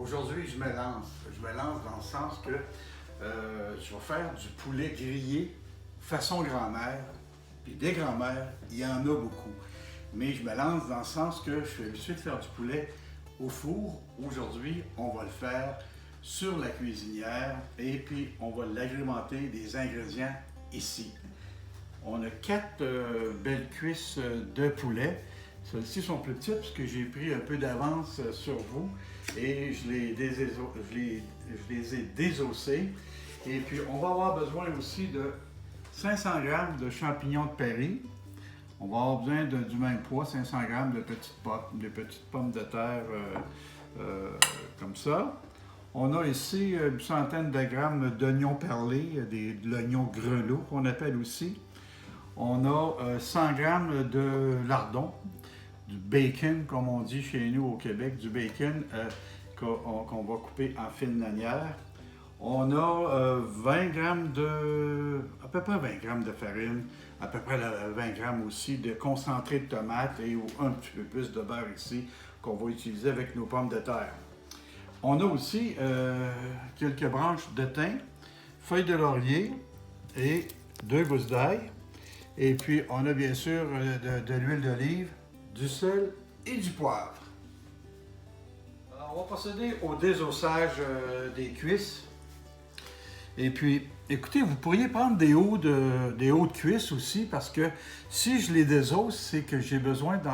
Aujourd'hui, je me lance. Je me lance dans le sens que je vais faire du poulet grillé façon grand-mère. Puis des grand-mères, il y en a beaucoup. Mais je me lance dans le sens que je suis habitué de faire du poulet au four. Aujourd'hui, on va le faire sur la cuisinière et puis on va l'agrémenter des ingrédients ici. On a 4 belles cuisses de poulet. Celles-ci sont plus petites parce que j'ai pris un peu d'avance sur vous et je les ai désossées. Et puis on va avoir besoin aussi de 500 g de champignons de Paris. On va avoir besoin du même poids, 500 g de petites pommes de terre comme ça. On a ici une centaine de grammes d'oignons perlés, de l'oignon grelot qu'on appelle aussi. On a 100 g de lardons, du bacon comme on dit chez nous au Québec, du bacon qu'on va couper en fines lanières. On a 20 g à peu près 20 g de farine, à peu près 20 g aussi de concentré de tomate et un petit peu plus de beurre ici qu'on va utiliser avec nos pommes de terre. On a aussi quelques branches de thym, feuilles de laurier et 2 gousses d'ail. Et puis on a bien sûr de l'huile d'olive, du sel et du poivre. Alors, on va procéder au désossage des cuisses. Et puis, écoutez, vous pourriez prendre des hauts de cuisse aussi parce que si je les désosse, c'est que j'ai besoin de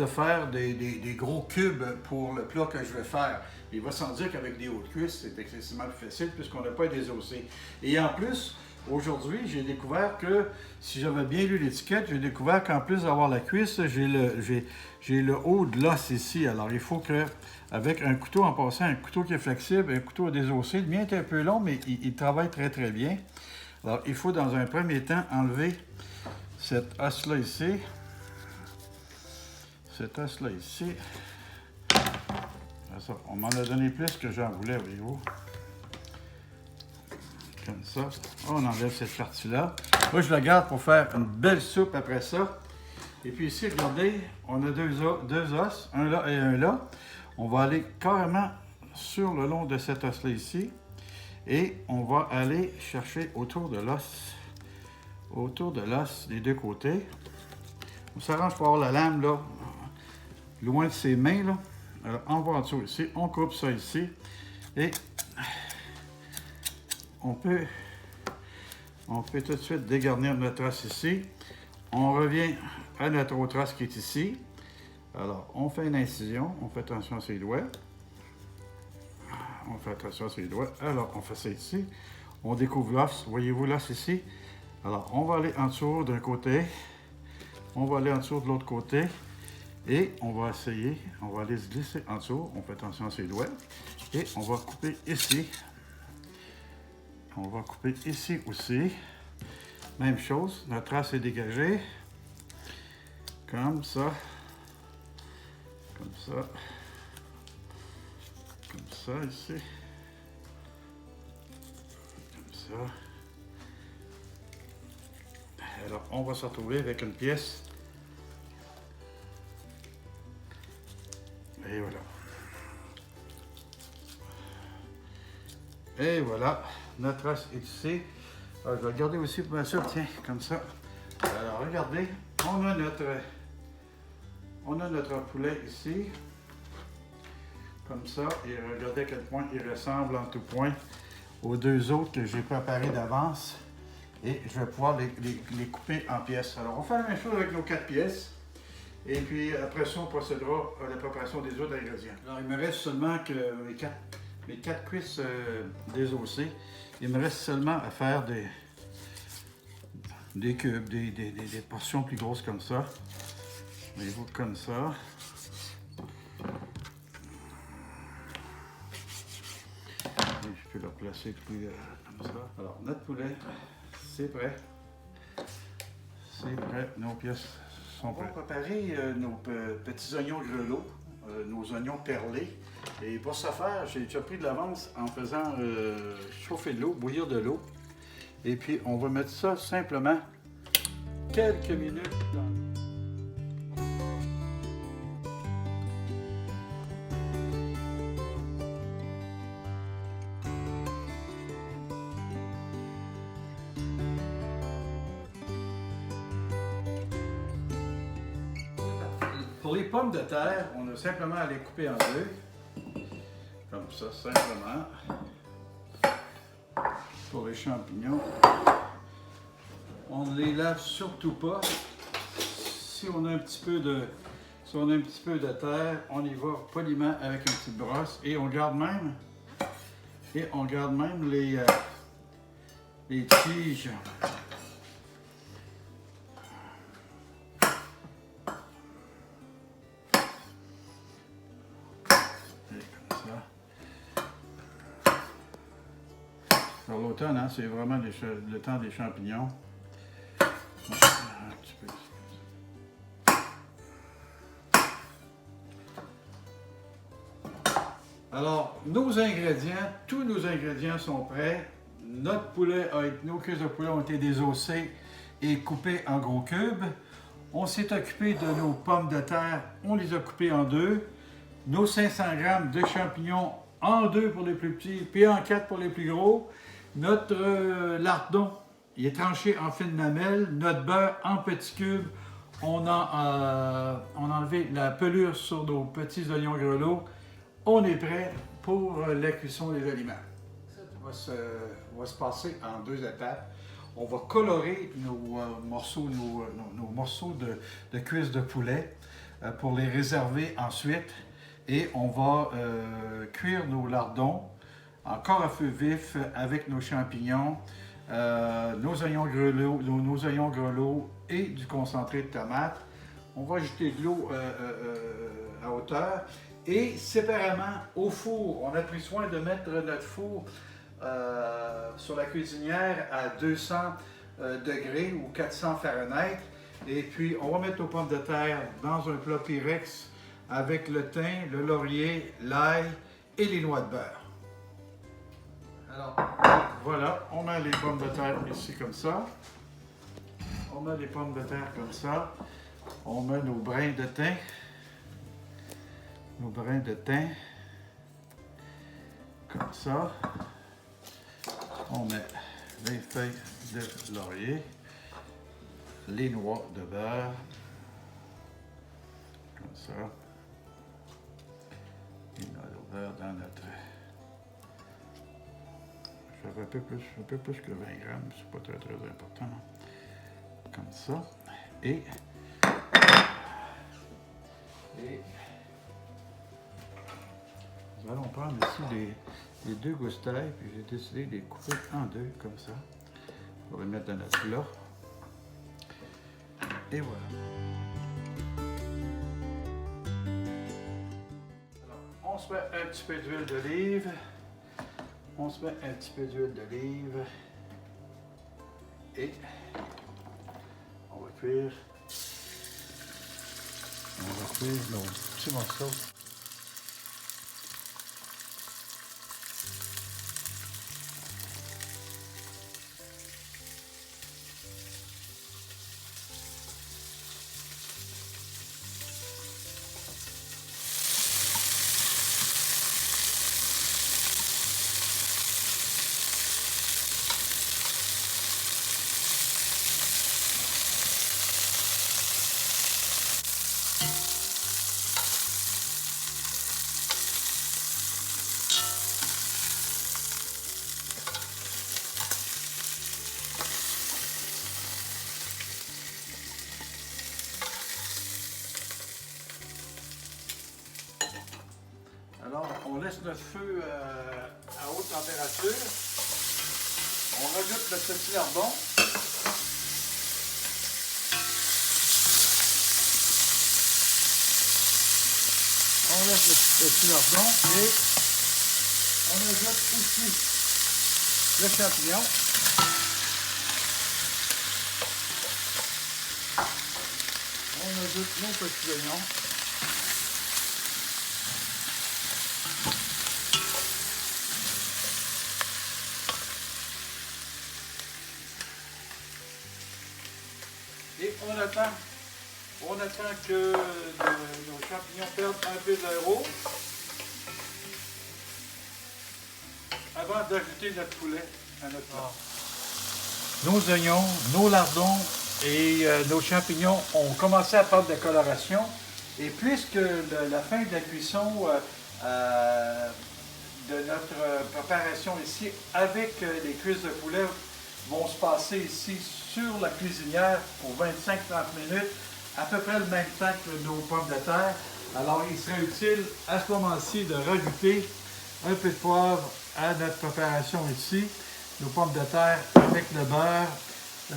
faire des gros cubes pour le plat que je vais faire. Il va sans dire qu'avec des hauts de cuisse, c'est excessivement plus facile puisqu'on n'a pas désossé. Et en plus, aujourd'hui, j'ai découvert que, si j'avais bien lu l'étiquette, j'ai découvert qu'en plus d'avoir la cuisse, j'ai le haut de l'os ici. Alors, il faut que, avec un couteau, en passant, un couteau qui est flexible, un couteau à désosser, le mien est un peu long, mais il travaille très, très bien. Alors, il faut, dans un premier temps, enlever cet os-là ici. Cet os-là ici. Ça, on m'en a donné plus que j'en voulais, voyez-vous. Comme ça. On enlève cette partie-là. Moi, je la garde pour faire une belle soupe après ça. Et puis ici, regardez, on a deux os, un là et un là. On va aller carrément sur le long de cet os-là ici. Et on va aller chercher autour de l'os des deux côtés. On s'arrange pour avoir la lame là, loin de ses mains. Là. Alors, on va en dessous ici, on coupe ça ici. Et on peut tout de suite dégarnir notre os ici. On revient à notre autre os qui est ici. Alors, on fait une incision. On fait attention à ses doigts. On fait attention à ses doigts. Alors, on fait ça ici. On découvre l'os. Voyez-vous l'os ici? Alors, on va aller en dessous d'un côté. On va aller en dessous de l'autre côté. Et on va essayer. On va aller se glisser en dessous. On fait attention à ses doigts. Et on va couper ici. On va couper ici aussi. Même chose, notre os est dégagé. Comme ça. Comme ça. Comme ça ici. Comme ça. Alors, on va se retrouver avec une pièce. Et voilà. Et voilà. Notre os est ici. Alors, je vais regarder aussi pour m'assurer, tiens, comme ça. Alors, regardez, on a notre poulet ici. Comme ça. Et regardez à quel point il ressemble en tout point aux deux autres que j'ai préparés d'avance. Et je vais pouvoir les couper en pièces. Alors, on va faire la même chose avec nos 4 pièces. Et puis, après ça, on procédera à la préparation des autres ingrédients. Alors, il me reste seulement que mes 4 cuisses désossées. Il me reste seulement à faire des cubes, des portions plus grosses comme ça. Voyez-vous, comme ça. Et je peux le replacer plus comme ça. Alors, notre poulet, c'est prêt. C'est prêt. Nos pièces sont prêtes. On va préparer nos petits oignons grelots, nos oignons perlés. Et pour ce faire, j'ai déjà pris de l'avance en faisant chauffer de l'eau, bouillir de l'eau. Et puis, on va mettre ça simplement quelques minutes dans Pour les pommes de terre, on a simplement à les couper en deux. Comme ça, simplement. Pour les champignons, on ne les lave surtout pas. Si on a un petit peu de, terre, on y va poliment avec une petite brosse et on garde même, les tiges. Pour l'automne, hein, c'est vraiment le temps des champignons. Un petit peu. Alors, nos ingrédients, tous nos ingrédients sont prêts. Nos cuisses de poulet ont été désossées et coupées en gros cubes. On s'est occupé de nos pommes de terre, on les a coupées en deux. Nos 500 g de champignons en deux pour les plus petits, puis en 4 pour les plus gros. Notre lardon, il est tranché en fines lamelles. Notre beurre en petits cubes. On a enlevé la pelure sur nos petits oignons grelots. On est prêt pour la cuisson des aliments. Ça va se passer en deux étapes. On va colorer nos morceaux de cuisses de poulet pour les réserver ensuite. Et on va cuire nos lardons encore à feu vif avec nos champignons, nos oignons grelots et du concentré de tomate. On va ajouter de l'eau à hauteur et séparément au four. On a pris soin de mettre notre four sur la cuisinière à 200 degrés ou 400 Fahrenheit. Et puis on va mettre nos pommes de terre dans un plat Pyrex avec le thym, le laurier, l'ail et les noix de beurre. Alors, voilà, on met les pommes de terre ici comme ça. On met les pommes de terre comme ça. On met nos brins de thym. Comme ça. On met les feuilles de laurier. Les noix de beurre. Comme ça. Les noix de beurre dans notre... Ça fait un peu plus que 20 grammes, c'est pas très important. Non? Comme ça. Et nous allons prendre ici les deux goustailles, puis j'ai décidé de les couper en deux, comme ça, pour les mettre dans notre plat. Et voilà. Alors, on se met un petit peu d'huile d'olive. Et on va cuire nos petits morceaux. Alors, on laisse notre feu à haute température. On rajoute le petit lardon. On laisse le petit lardon et on ajoute aussi le champignon. On ajoute nos petits oignons. Et on attend que nos champignons perdent un peu de leur eau avant d'ajouter notre poulet à notre plat. Nos oignons, nos lardons et nos champignons ont commencé à prendre de la coloration. Et puisque la fin de la cuisson de notre préparation ici avec les cuisses de poulet vont se passer ici sur la cuisinière pour 25-30 minutes, à peu près le même temps que nos pommes de terre. Alors, il serait utile à ce moment-ci de rajouter un peu de poivre à notre préparation ici. Nos pommes de terre avec le beurre,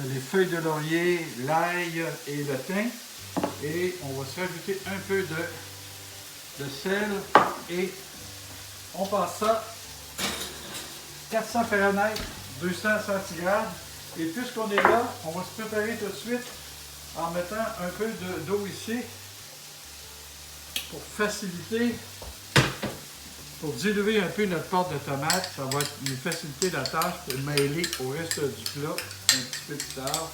les feuilles de laurier, l'ail et le thym. Et on va se rajouter un peu de sel et on passe ça 400 Fahrenheit, 200 centigrades. Et puisqu'on est là, on va se préparer tout de suite en mettant un peu d'eau ici pour faciliter, pour diluer un peu notre pâte de tomate. Ça va nous faciliter la tâche pour le mêler au reste du plat un petit peu plus tard.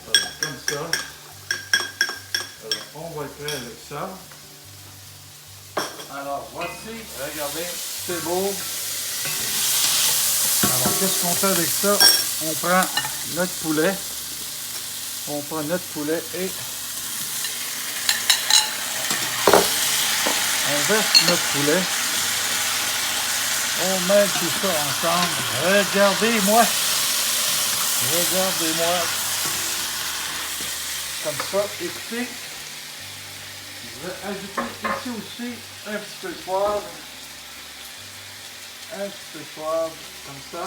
Voilà, comme ça. Alors, on va être prêt avec ça. Alors, voici, regardez, c'est beau. Alors, qu'est-ce qu'on fait avec ça? On prend notre poulet. On prend notre poulet et on verse notre poulet. On met tout ça ensemble. Regardez-moi. Regardez-moi. Comme ça. Et puis, je vais ajouter ici aussi un petit peu de poivre. Un petit peu de poivre, comme ça.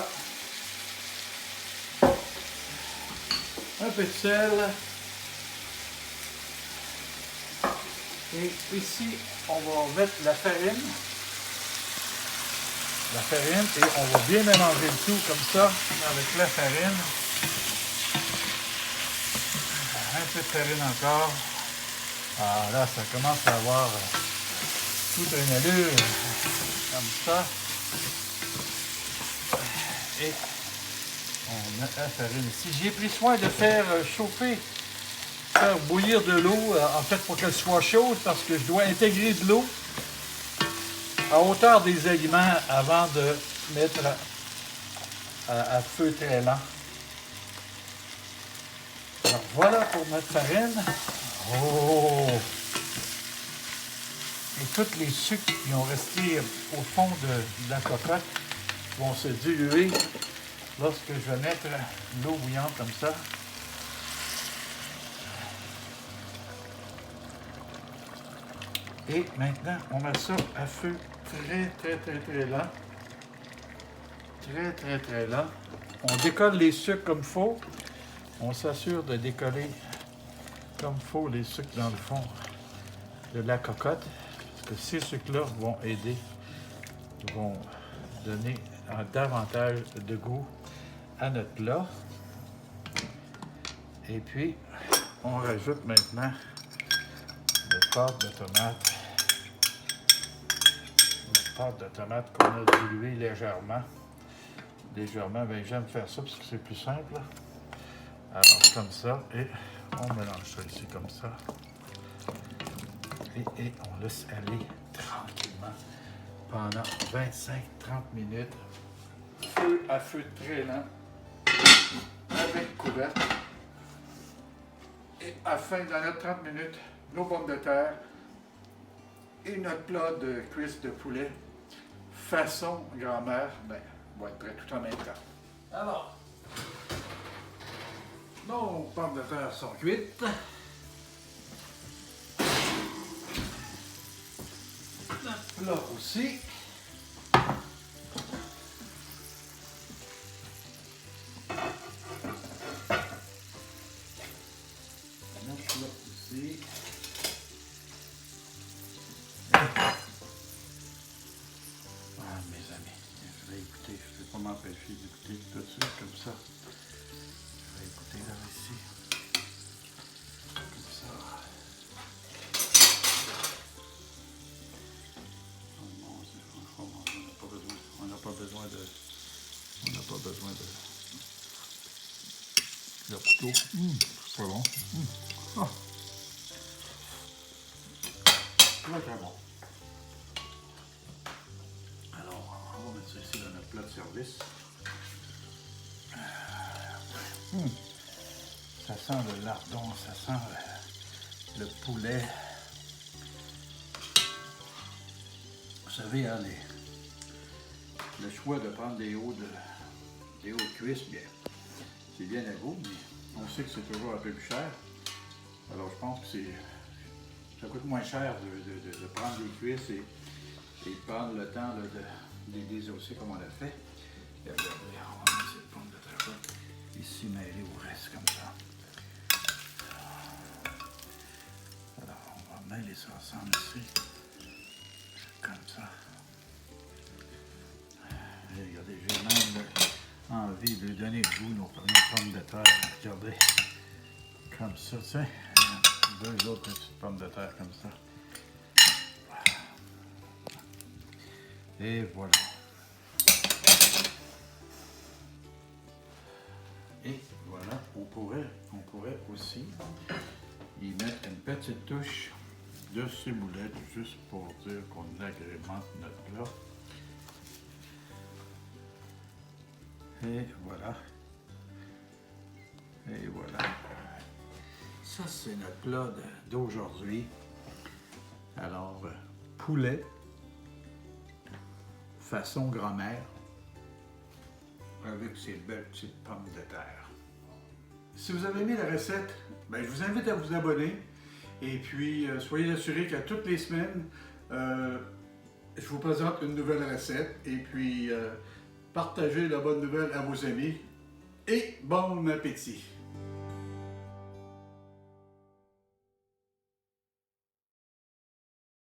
Un peu de sel. Et ici, on va mettre la farine. La farine, et on va bien mélanger le tout comme ça, avec la farine. Un peu de farine encore. Ah là, ça commence à avoir toute une allure, comme ça. Et on a la farine ici. J'ai pris soin de faire chauffer, faire bouillir de l'eau, en fait pour qu'elle soit chaude, parce que je dois intégrer de l'eau à hauteur des aliments avant de mettre à feu très lent. Alors voilà pour notre farine. Oh! Et tous les sucres qui ont resté au fond de la cocotte vont se diluer lorsque je vais mettre l'eau bouillante comme ça. Et maintenant, on met ça à feu très lent. Très lent. On décolle les sucres comme il faut. On s'assure de décoller comme il faut les sucres dans le fond de la cocotte. Parce que ces sucres-là vont aider, vont donner davantage de goût à notre plat. Et puis, on rajoute maintenant le pâte de tomate. Le pâte de tomate qu'on a dilué légèrement. Ben j'aime faire ça parce que c'est plus simple. Alors, comme ça, et on mélange ça ici comme ça. Et on laisse aller tranquillement pendant 25-30 minutes. Feu à feu très lent, avec couvercle. Et à la fin de notre 30 minutes, nos pommes de terre et notre plat de cuisses de poulet façon grand-mère, ben, va être prêt tout en même temps. Alors, nos pommes de terre sont cuites. Notre plat aussi. Notre plat aussi. Mes amis, je vais écouter, je ne vais pas m'empêcher d'écouter tout de suite comme ça. Je vais écouter là ici. Comme ça. On n'a pas besoin de le couteau. C'est pas bon. Ah. Très bon. Alors, on va mettre ça ici dans notre plat de service. ça sent le lardon, ça sent le poulet. Vous savez, hein, le choix de prendre des hauts de cuisse, bien, c'est bien à goût, mais on sait que c'est toujours un peu plus cher. Alors je pense que ça coûte moins cher de prendre des cuisses et de prendre le temps là, de les désosser comme on l'a fait. Et regardez, on va mettre cette pomme de terre ici mêlée au reste comme ça. Alors on va mêler ça ensemble ici, comme ça. Et regardez, j'ai même envie de lui donner le goût nos premières pommes de terre. Regardez, comme ça, tiens. Deux autres petites pommes de terre comme ça. Et voilà. Et voilà, on pourrait aussi y mettre une petite touche de ciboulette, juste pour dire qu'on agrémente notre plat. Et voilà. Et voilà. Ça, c'est notre plat d'aujourd'hui. Alors, poulet, façon grand-mère, avec ces belles petites pommes de terre. Si vous avez aimé la recette, ben, je vous invite à vous abonner. Et puis, soyez assurés qu'à toutes les semaines, je vous présente une nouvelle recette. Et puis, partagez la bonne nouvelle à vos amis. Et bon appétit!